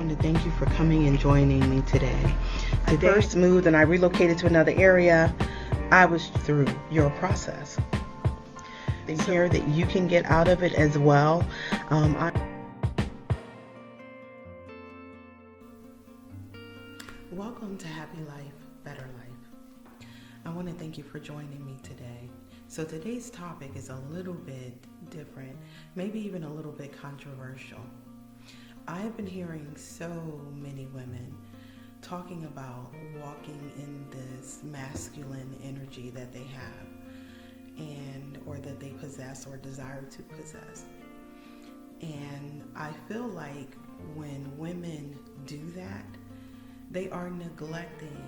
want to thank you for coming and joining me today. I first moved and I relocated to another area. I was through your process. The care that you can get out of it as well. Welcome to Happy Life, Better Life. I want to thank you for joining me today. So today's topic is a little bit different, maybe even a little bit controversial. I have been hearing so many women talking about walking in this masculine energy that they have or that they possess or desire to possess. And I feel like when women do that, they are neglecting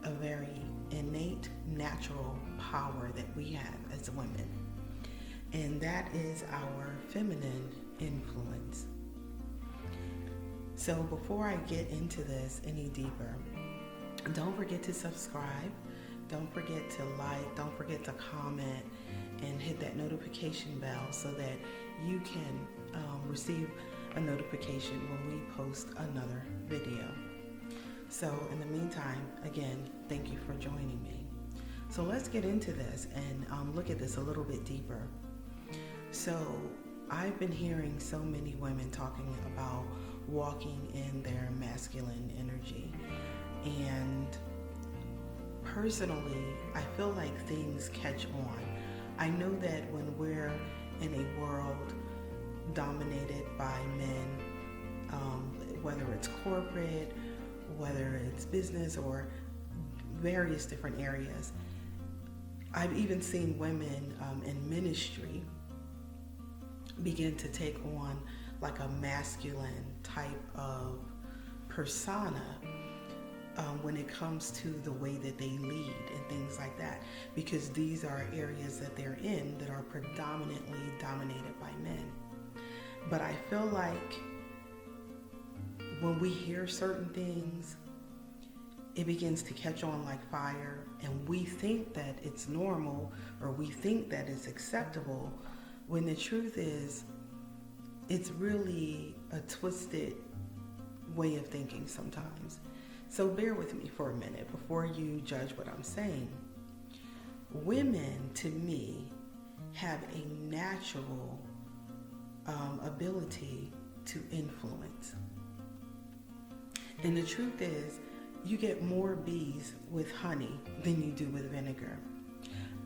a very innate, natural power that we have as women. And that is our feminine influence. So before I get into this any deeper, don't forget to subscribe. Don't forget to like. Don't forget to comment and hit that notification bell so that you can receive a notification when we post another video. So in the meantime, again, thank you for joining me. So let's get into this and look at this a little bit deeper. So I've been hearing so many women talking about walking in their masculine energy. And personally, I feel like things catch on. I know that when we're in a world dominated by men, whether it's corporate, whether it's business or various different areas, I've even seen women in ministry begin to take on like a masculine type of persona when it comes to the way that they lead and things like that, because these are areas that they're in that are predominantly dominated by men. But I feel like when we hear certain things, it begins to catch on like fire, and we think that it's normal or we think that it's acceptable, when the truth is it's really a twisted way of thinking sometimes. So bear with me for a minute before you judge what I'm saying. Women, to me, have a natural ability to influence. And the truth is, you get more bees with honey than you do with vinegar.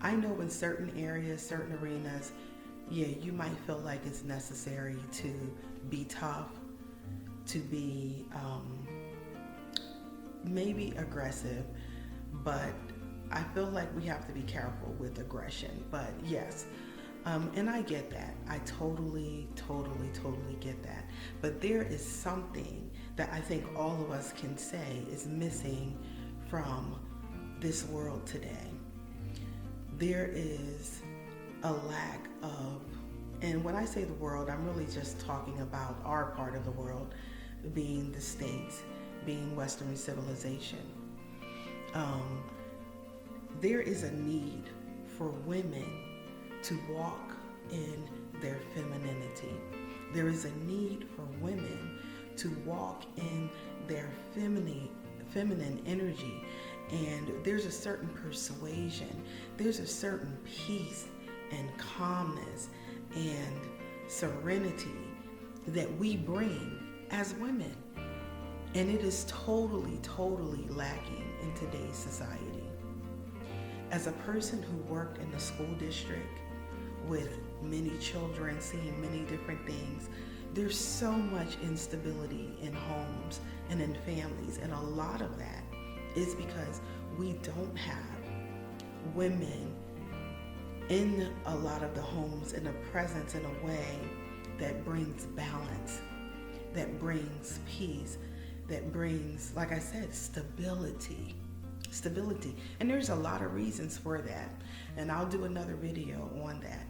I know in certain areas, certain arenas, you might feel like it's necessary to be tough, to be maybe aggressive, but I feel like we have to be careful with aggression. But yes, and I get that. I totally get that. But there is something that I think all of us can say is missing from this world today. There is a lack of, and when I say the world, I'm really just talking about our part of the world, being the States, being Western civilization. There is a need for women to walk in their femininity. There is a need for women to walk in their feminine energy. And there's a certain persuasion, there's a certain peace and calmness and serenity that we bring as women. And it is totally lacking in today's society. As a person who worked in the school district with many children, seeing many different things, there's so much instability in homes and in families. And a lot of that is because we don't have women in a lot of the homes in a presence in a way that brings balance, that brings peace, that brings, like I said, stability. And there's a lot of reasons for that. And I'll do another video on that.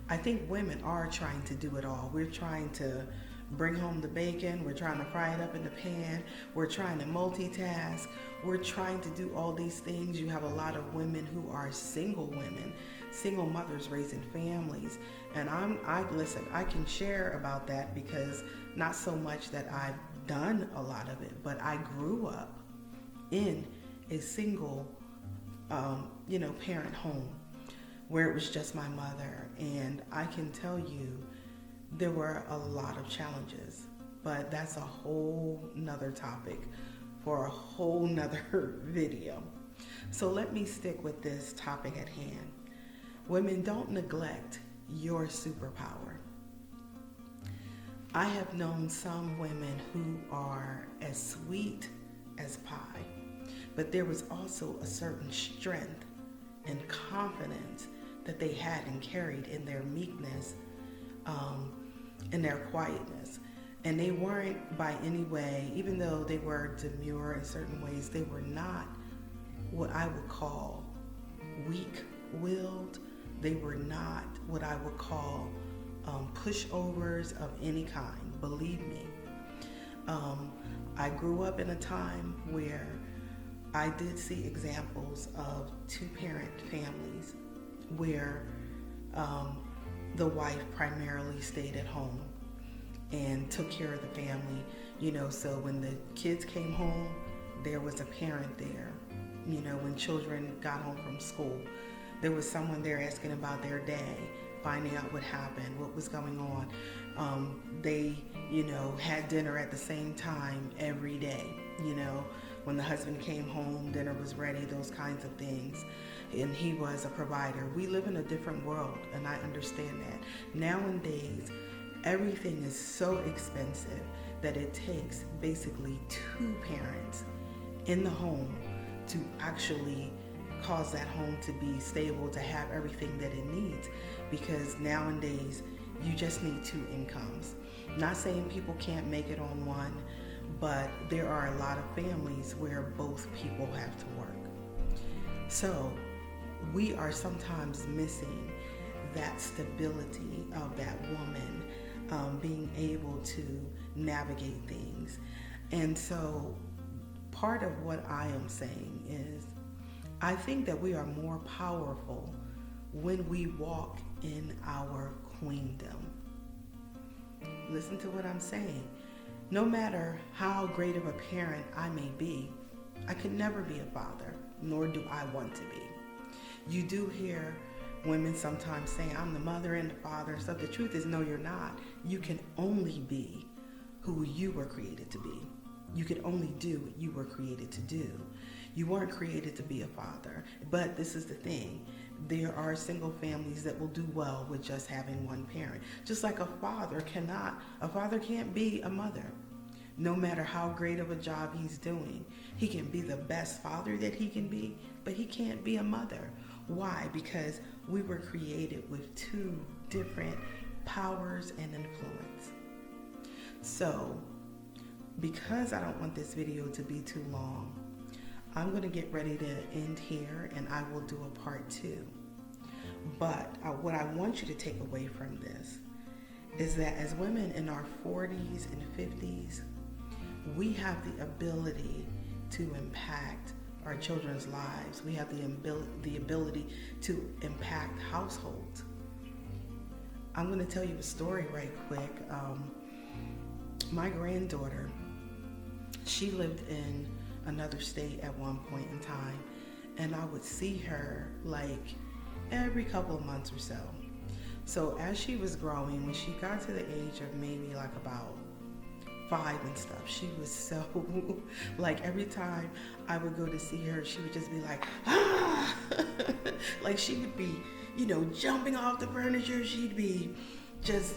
I think women are trying to do it all. We're trying to bring home the bacon. We're trying to fry it up in the pan. We're trying to multitask. We're trying to do all these things. You have a lot of women who are single women, single mothers raising families. And I can share about that because not so much that I've done a lot of it, but I grew up in a single, parent home where it was just my mother. And I can tell you there were a lot of challenges, but that's a whole nother topic for a whole nother video. So let me stick with this topic at hand. Women, don't neglect your superpower. I have known some women who are as sweet as pie, but there was also a certain strength and confidence that they had and carried in their meekness, in their quietness. And they weren't by any way, even though they were demure in certain ways, they were not what I would call weak-willed. They were not what I would call pushovers of any kind, believe me. I grew up in a time where I did see examples of two-parent families where the wife primarily stayed at home and took care of the family, so when the kids came home, there was a parent there. When children got home from school, there was someone there asking about their day, finding out what happened, what was going on. They, had dinner at the same time every day. When the husband came home, dinner was ready, those kinds of things. And he was a provider. We live in a different world, and I understand that. Nowadays, everything is so expensive that it takes basically two parents in the home to actually cause that home to be stable, to have everything that it needs. Because nowadays, you just need two incomes. Not saying people can't make it on one, but there are a lot of families where both people have to work. So we are sometimes missing that stability of that woman being able to navigate things. And so part of what I am saying is I think that we are more powerful when we walk in our queendom. Listen to what I'm saying. No matter how great of a parent I may be, I can never be a father, nor do I want to be. You do hear women sometimes saying, I'm the mother and the father and stuff. The truth is, no, you're not. You can only be who you were created to be. You can only do what you were created to do. You weren't created to be a father. But this is the thing. There are single families that will do well with just having one parent. Just like a father can't be a mother. No matter how great of a job he's doing, he can be the best father that he can be, but he can't be a mother. Why? Because we were created with two different powers and influence. So, because I don't want this video to be too long, I'm going to get ready to end here and I will do a part 2. But what I want you to take away from this is that as women in our 40s and 50s, we have the ability to impact our children's lives. We have the ability to impact households. I'm going to tell you a story right quick. My granddaughter, she lived in another state at one point in time, and I would see her like every couple of months or so. So as she was growing, when she got to the age of maybe like about 5 and stuff, she was so like every time I would go to see her, she would just be like, ah! Like she would be, jumping off the furniture. She'd be just,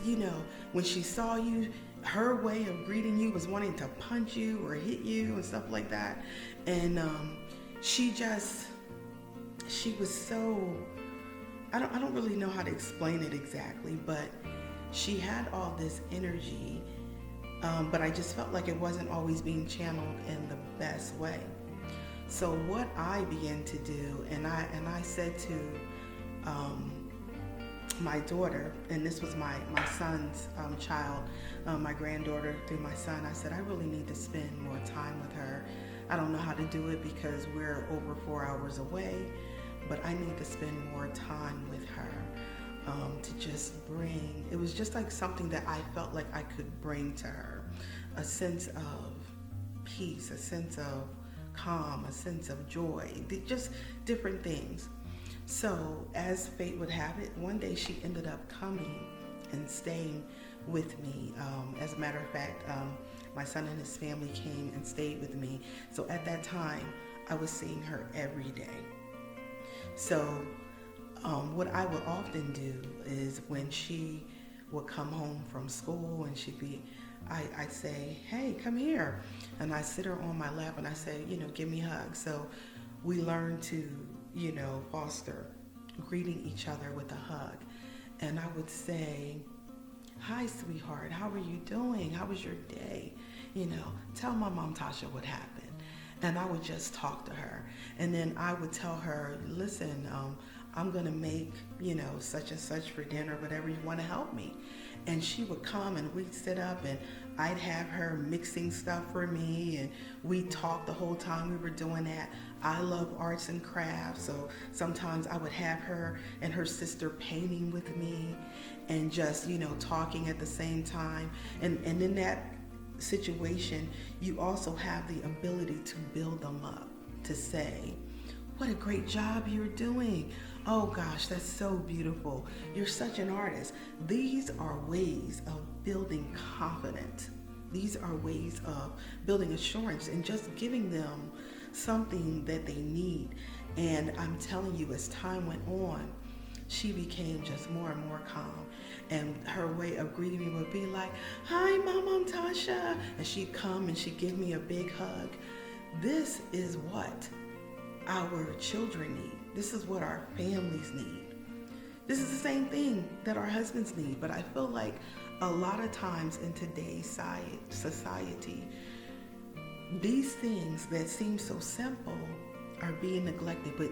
when she saw you, her way of greeting you was wanting to punch you or hit you and stuff like that. And she was so, I don't really know how to explain it exactly, but she had all this energy, but I just felt like it wasn't always being channeled in the best way. So what I began to do, and I said to my daughter, and this was my son's child, my granddaughter through my son, I said, I really need to spend more time with her. I don't know how to do it because we're over 4 hours away, but I need to spend more time with her to just bring, it was just like something that I felt like I could bring to her. a sense of peace, a sense of calm, a sense of joy, just different things. So, as fate would have it, one day she ended up coming and staying with me. As a matter of fact, my son and his family came and stayed with me. So, at that time, I was seeing her every day. So, what I would often do is when she would come home from school and I'd say, hey, come here. And I sit her on my lap and I say, give me a hug. So we learn to, foster greeting each other with a hug. And I would say, hi, sweetheart, how are you doing? How was your day? Tell my mom Tasha what happened. And I would just talk to her. And then I would tell her, listen, I'm going to make, such and such for dinner, whatever you want to help me. And she would come and we'd sit up and I'd have her mixing stuff for me and we'd talk the whole time we were doing that. I love arts and crafts, so sometimes I would have her and her sister painting with me and just, talking at the same time. And in that situation, you also have the ability to build them up, to say, what a great job you're doing. Oh gosh, that's so beautiful. You're such an artist. These are ways of building confidence. These are ways of building assurance and just giving them something that they need. And I'm telling you, as time went on, she became just more and more calm. And her way of greeting me would be like, hi, Mom Tasha. And she'd come and she'd give me a big hug. This is what our children need. This is what our families need. This is the same thing that our husbands need. But I feel like a lot of times in today's society, these things that seem so simple are being neglected. But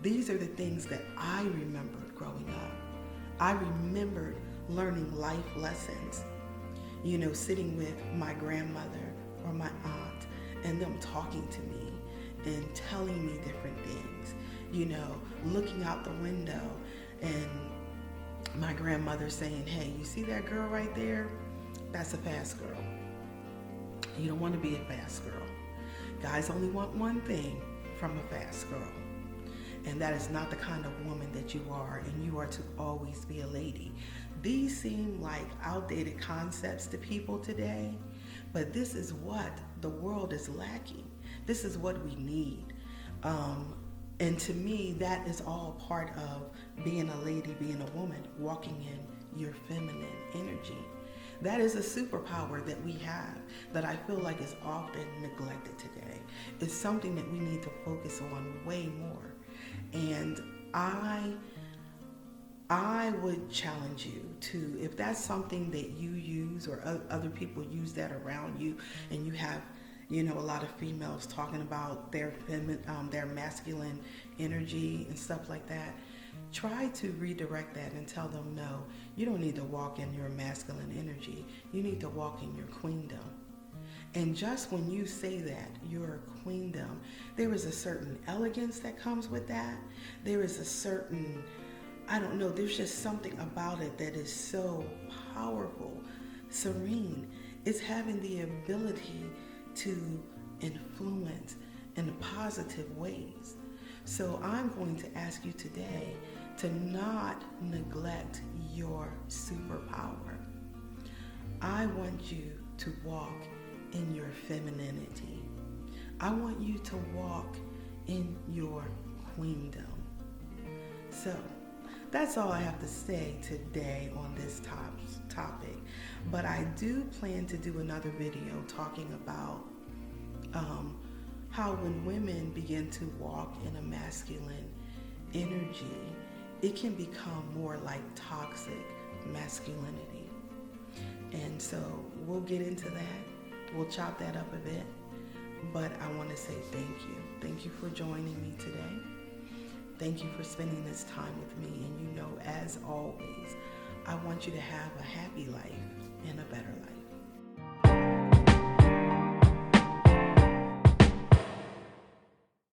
these are the things that I remembered growing up. I remembered learning life lessons, sitting with my grandmother or my aunt and them talking to me and telling me different things, looking out the window and my grandmother saying, hey, you see that girl right there? That's a fast girl. You don't want to be a fast girl. Guys only want one thing from a fast girl. And that is not the kind of woman that you are, and you are to always be a lady. These seem like outdated concepts to people today, but this is what the world is lacking. This is what we need. And to me, that is all part of being a lady, being a woman, walking in your feminine energy. That is a superpower that we have that I feel like is often neglected today. It's something that we need to focus on way more. And I would challenge you to, if that's something that you use or other people use that around you, and you have, a lot of females talking about their masculine energy and stuff like that, try to redirect that and tell them, no, you don't need to walk in your masculine energy. You need to walk in your queendom. And just when you say that, your queendom, there is a certain elegance that comes with that. There is a certain, there's just something about it that is so powerful, serene. It's having the ability to influence in positive ways. So I'm going to ask you today to not neglect your superpower. I want you to walk in your femininity. I want you to walk in your queendom. So that's all I have to say today on this topic. But I do plan to do another video talking about how when women begin to walk in a masculine energy, it can become more like toxic masculinity. And so we'll get into that. We'll chop that up a bit. But I want to say thank you. Thank you for joining me today. Thank you for spending this time with me. And as always, I want you to have a happy life and a better life.